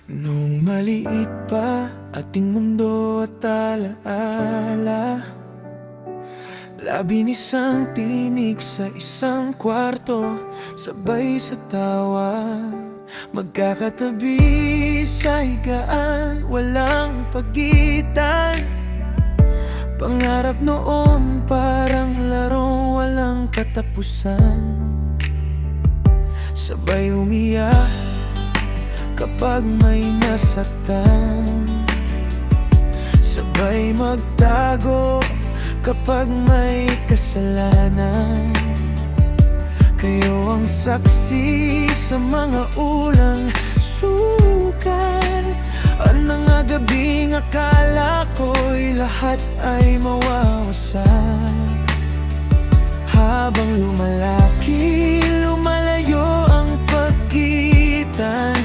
Nung maliit pa ating mundo at alaala, labing isang tinig sa isang kwarto, sabay sa tawa. Magkakatabi sa higaan, walang pagitan. Pangarap noon parang laro, walang katapusan. Sabay umiyak kapag may nasaktan, sabay magtago kapag may kasalanan. Kayo ang saksi sa mga ulang sukat, at mga gabing akala ko'y lahat ay mawawasak. Habang lumalaki, lumalayo ang pagitan.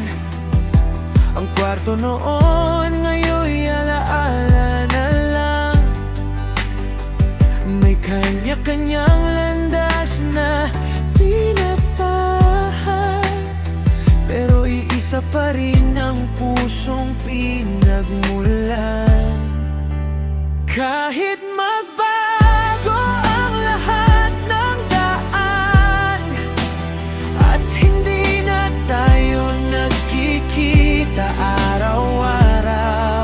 Ang kwarto noon, ngayon'y alaala na lang. May kanya-kanyang landas na tinatahan, pero iisa pa rin ang pusong pinagmulan. Kahit magbago ang lahat ng daan, at hindi na tayo nagkikita araw-araw,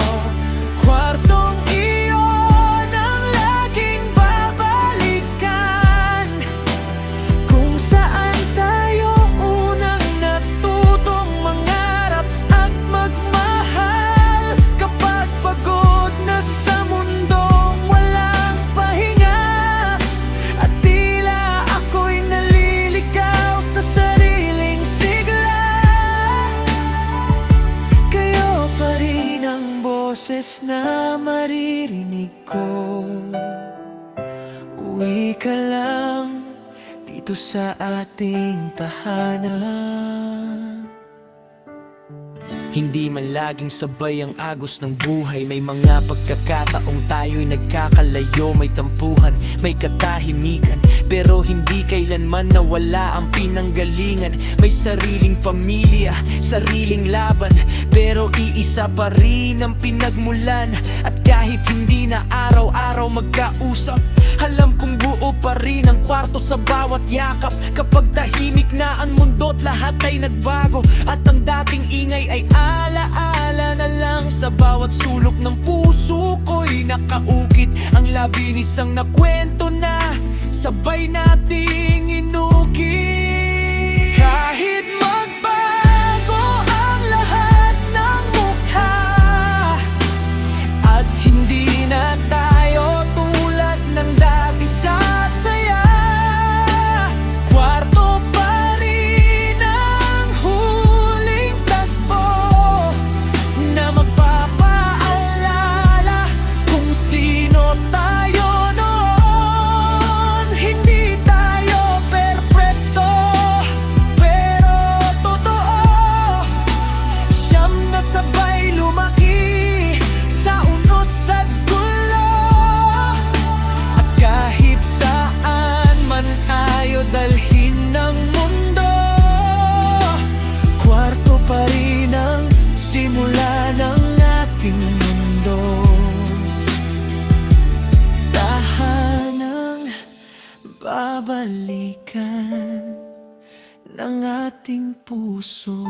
kwartong iyon ang laging babalikan, kung saan tayo unang natutong mangarap at magmahal. Kapag pagod na sa mundong walang pahinga, at tila ako'y naliligaw sa sariling sigla, kayo pa rin ang boses na maririnig ko. Uwi ka lang dito sa ating tahanan. Hindi man laging sabay ang agos ng buhay, may mga pagkakataong tayo'y nagkakalayo. May tampuhan, may katahimikan, pero hindi kailanman nawala ang pinanggalingan. May sariling pamilya, sariling laban, pero iisa pa rin ang pinagmulan. At kahit hindi na araw-araw magkausap, alam kong buo pa rin ang kwarto sa bawat yakap. Kapag tahimik na ang mundo't lahat ay nagbago, at ang dating ingay ay alaala na lang. Sa bawat sulok ng puso ko'y nakaukit ang labinisang na kwento na sabay nating inukit. Kahit magbago ang lahat ng mukha, at hindi na tayo tulad ng dati sa saya, kwarto pa rin ang huling tagpo na magpapaalala kung sino tayo noon. Hindi tayo perpekto, pero totoo, siyam na sabay lumaki sa unos at gulo. At kahit saan man tayo dalhin ng mundo, kwarto pa rin ang simula ng ating mundo. Tahanang babalikan ng ating puso.